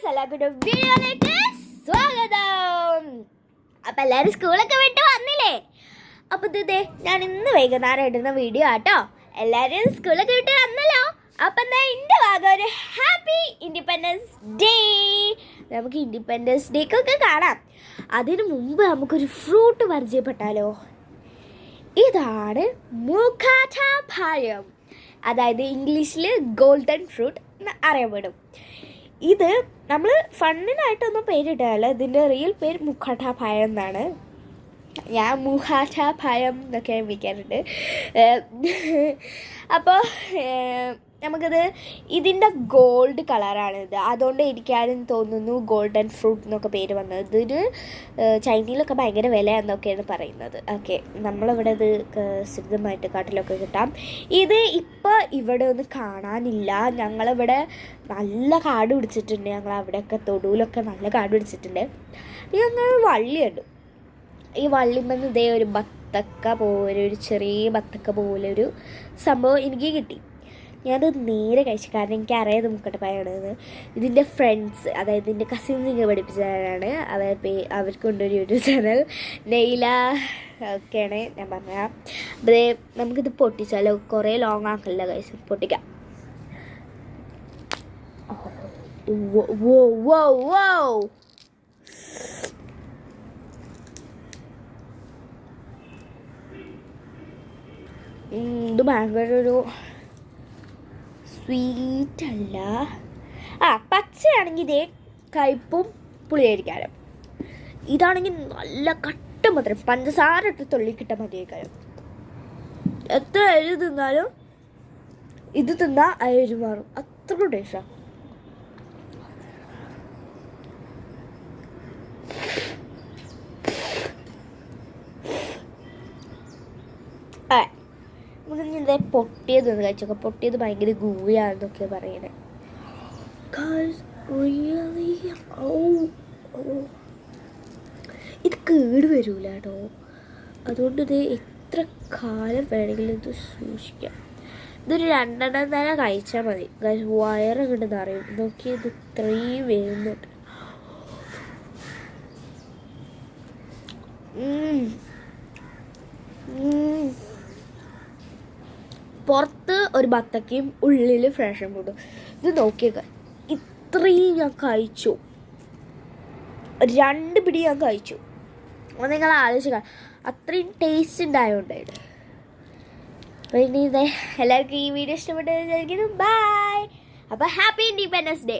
എല്ലാവർക്കും വീഡിയോയിലേക്ക് സ്വാഗതം. അപ്പം എല്ലാവരും സ്കൂളൊക്കെ വിട്ട് വന്നില്ലേ? അപ്പം ഇതേ ഞാൻ ഇന്ന് വൈകുന്നേരം ഇടുന്ന വീഡിയോ ആട്ടോ. എല്ലാവരും സ്കൂളൊക്കെ വിട്ട് വന്നല്ലോ. അപ്പം എന്താ എൻ്റെ ഭാഗം ഒരു ഹാപ്പി ഇൻഡിപെൻഡൻസ് ഡേ. നമുക്ക് ഇൻഡിപെൻഡൻസ് ഡേക്കൊക്കെ കാണാം. അതിനു മുമ്പ് നമുക്കൊരു ഫ്രൂട്ട് പരിചയപ്പെട്ടാലോ? ഇതാണ് മുഖാറ്റ പഴം, അതായത് ഇംഗ്ലീഷിൽ ഗോൾഡൻ ഫ്രൂട്ട് എന്ന് അറിയപ്പെടും. ഇത് നമ്മൾ ഫണ്ണിനായിട്ടൊന്നും പേരിട്ടല്ല, ഇതിൻ്റെ റിയൽ പേര് മുഖാറ്റ പഴം എന്നാണ്. ഞാൻ മുഖാറ്റ പഴം എന്നൊക്കെ വിളിക്കാറുണ്ട്. അപ്പോൾ നമുക്കിത് ഇതിൻ്റെ ഗോൾഡ് കളറാണിത്, അതുകൊണ്ട് എനിക്കാരും തോന്നുന്നു ഗോൾഡൻ ഫ്രൂട്ട് എന്നൊക്കെ പേര് വന്നത്. ഇതിന് ചൈനയിലൊക്കെ ഭയങ്കര വില എന്നൊക്കെയാണ് പറയുന്നത്. ഓക്കെ, നമ്മളിവിടെ ഇത് സുലഭമായിട്ട് കാട്ടിലൊക്കെ കിട്ടാം. ഇത് ഇപ്പോൾ ഇവിടെ ഒന്നും കാണാനില്ല. ഞങ്ങളിവിടെ നല്ല കാട് പിടിച്ചിട്ടുണ്ട്. ഞങ്ങൾ അവിടെയൊക്കെ തൊടുവിലൊക്കെ നല്ല കാട് പിടിച്ചിട്ടുണ്ട്. ഞങ്ങൾ വള്ളിയുണ്ട്. ഈ വള്ളിമെന്ന് ഇതേ ഒരു ബത്തക്ക പോലെ, ഒരു ചെറിയ ബത്തക്ക പോലെ ഒരു സംഭവം എനിക്ക് കിട്ടി. ഞാനത് നേരെ കഴിച്ചു, കാരണം എനിക്ക് അറിയാതെ മുക്കട്ടപ്പായാണെന്ന്. ഇതിൻ്റെ ഫ്രണ്ട്സ്, അതായത് എൻ്റെ കസിൻസ് ഇങ്ങനെ പഠിപ്പിച്ചതാണ്. അവർക്കൊണ്ടൊരു യൂട്യൂബ് ചാനൽ നെയ്ല ഒക്കെയാണ് ഞാൻ പറഞ്ഞത്. അതേ നമുക്കിത് പൊട്ടിച്ചാലോ? കുറേ ലോങ് ആക്കില്ല കഴിച്ച് പൊട്ടിക്കാം. ഇത് ഭയങ്കര ഒരു സ്വീറ്റ് അല്ല. പച്ചയാണെങ്കിൽ ഇതേ കയ്പും പുളിയായിരിക്കാരം. ഇതാണെങ്കിൽ നല്ല കട്ട മധുരം, പഞ്ചസാര ഇട്ട് തൊള്ളിക്കിട്ടാൽ മതിയായിരിക്കാരം. എത്ര അരി തിന്നാലും ഇത് തിന്നാൽ അരി മാറും, അത്രയും ടേസ്റ്റാണ്. നമുക്കിങ്ങനെ പൊട്ടിയതൊന്ന് കഴിച്ചോക്കെ. പൊട്ടിയത് ഭയങ്കര ഗൂവിയാണെന്നൊക്കെ പറയണേ. ഇത് കേട് വരൂല കേട്ടോ, അതുകൊണ്ട് ഇത് എത്ര കാലം വേണമെങ്കിലും ഇത് സൂക്ഷിക്കാം. ഇതൊരു 2 എണ്ണം തന്നെ കഴിച്ചാൽ മതി. വയറങ്ങോട്ട് നിറയും. നോക്കി ഇത് ഇത്രയും വേവുന്നുണ്ട്. പുറത്ത് ഒരു ബത്തക്കയും ഉള്ളിൽ ഫ്രഷും കൂട്ടും. ഇത് നോക്കിയേക്ക, ഇത്രയും ഞാൻ കഴിച്ചു. 2 പിടി ഞാൻ കഴിച്ചു. അപ്പോൾ നിങ്ങൾ ആലോചിക്കുക, അത്രയും ടേസ്റ്റ് ഉണ്ടായതുകൊണ്ടായിട്ട്. അപ്പോൾ ഇനി ഇതേ എല്ലാവർക്കും ഈ വീഡിയോ ഇഷ്ടപ്പെട്ടു വിചാരിക്കുന്നു. ബൈ. അപ്പോൾ ഹാപ്പി ഇൻഡിപെൻഡൻസ് ഡേ.